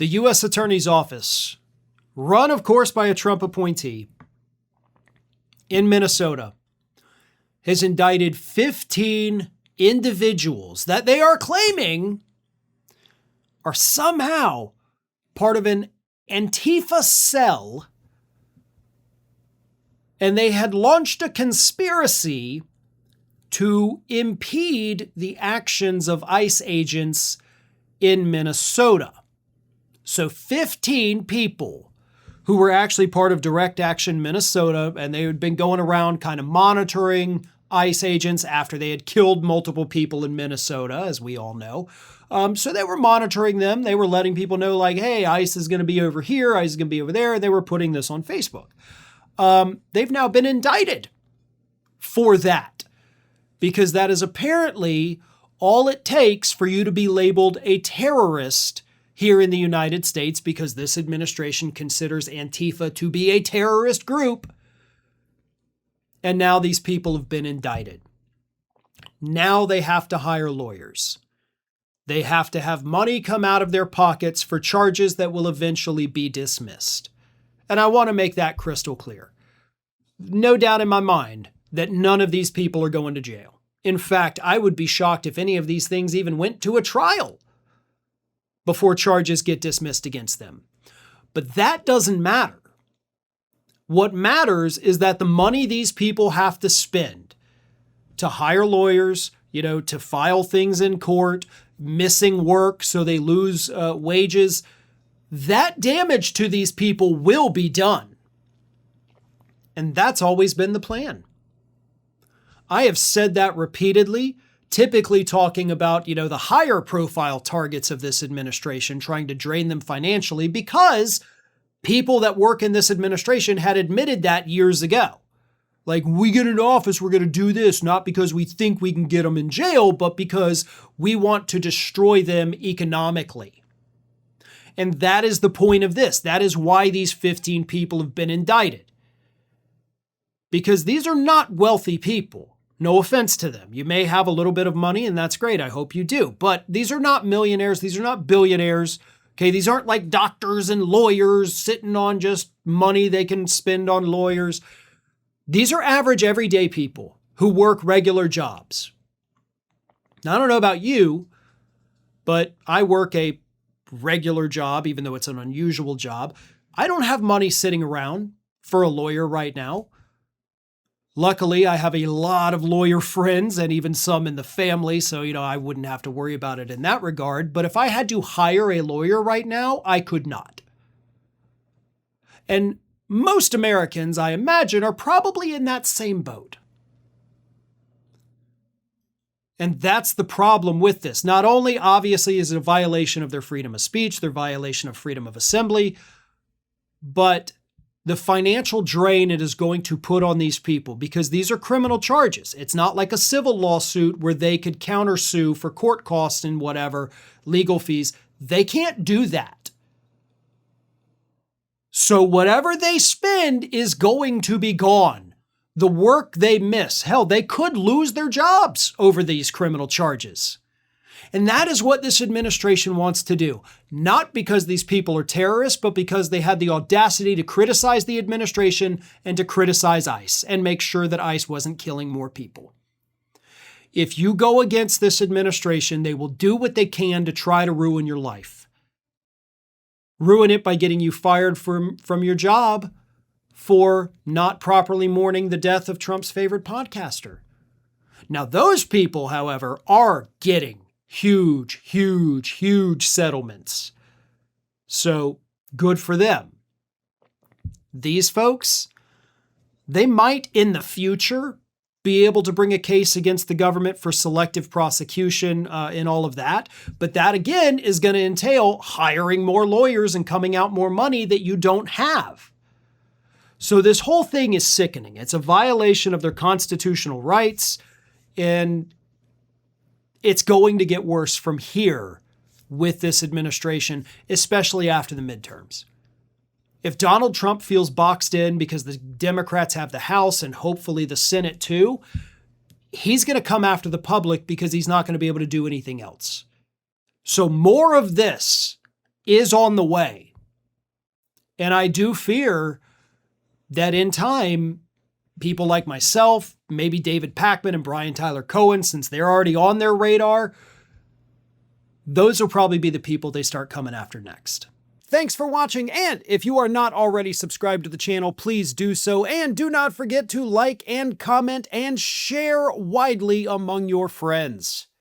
The U.S. Attorney's Office, run, of course, by a Trump appointee in Minnesota, has indicted 15 individuals that they are claiming are somehow part of an Antifa cell, and they had launched a conspiracy to impede the actions of ICE agents in Minnesota. So 15 people who were actually part of Direct Action Minnesota, and they had been going around kind of monitoring ICE agents after they had killed multiple people in Minnesota, as we all know. So they were monitoring them. They were letting people know, like, hey, ICE is going to be over here, ICE is going to be over there. They were putting this on Facebook. They've now been indicted for that, because that is apparently all it takes for you to be labeled a terrorist here in the United States, because this administration considers Antifa to be a terrorist group. And now these people have been indicted. Now they have to hire lawyers. They have to have money come out of their pockets for charges that will eventually be dismissed. And I want to make that crystal clear. No doubt in my mind that none of these people are going to jail. In fact, I would be shocked if any of these things even went to a trial before charges get dismissed against them. But that doesn't matter. What matters is that the money these people have to spend to hire lawyers, to file things in court, missing work so they lose wages, that damage to these people will be done. And that's always been the plan. I have said that repeatedly, typically talking about, the higher profile targets of this administration, trying to drain them financially, because people that work in this administration had admitted that years ago. Like, we get into office, we're going to do this, not because we think we can get them in jail, but because we want to destroy them economically. And that is the point of this. That is why these 15 people have been indicted. Because these are not wealthy people. No offense to them. You may have a little bit of money, and that's great. I hope you do. But these are not millionaires. These are not billionaires. Okay, these aren't like doctors and lawyers sitting on just money they can spend on lawyers. These are average, everyday people who work regular jobs. Now, I don't know about you, but I work a regular job, even though it's an unusual job. I don't have money sitting around for a lawyer right now. Luckily, I have a lot of lawyer friends and even some in the family, so, I wouldn't have to worry about it in that regard. But if I had to hire a lawyer right now, I could not. And most Americans, I imagine, are probably in that same boat. And that's the problem with this. Not only, obviously, is it a violation of their freedom of speech, their violation of freedom of assembly, but the financial drain it is going to put on these people, because these are criminal charges. It's not like a civil lawsuit where they could countersue for court costs and whatever, legal fees. They can't do that. So whatever they spend is going to be gone. The work they miss, hell, they could lose their jobs over these criminal charges. And that is what this administration wants to do. Not because these people are terrorists, but because they had the audacity to criticize the administration and to criticize ICE and make sure that ICE wasn't killing more people. If you go against this administration, they will do what they can to try to ruin your life. Ruin it by getting you fired from your job for not properly mourning the death of Trump's favorite podcaster. Now, those people, however, are getting huge, huge, huge settlements. So good for them. These folks, they might in the future be able to bring a case against the government for selective prosecution and all of that. But that, again, is going to entail hiring more lawyers and coming out more money that you don't have. So this whole thing is sickening. It's a violation of their constitutional rights, and it's going to get worse from here with this administration, especially after the midterms. If Donald Trump feels boxed in because the Democrats have the House and hopefully the Senate too, he's going to come after the public because he's not going to be able to do anything else. So more of this is on the way. And I do fear that in time, people like myself, maybe David Pakman and Brian Tyler Cohen, since they're already on their radar, those will probably be the people they start coming after next. Thanks for watching, and if you are not already subscribed to the channel, please do so, and do not forget to like and comment and share widely among your friends.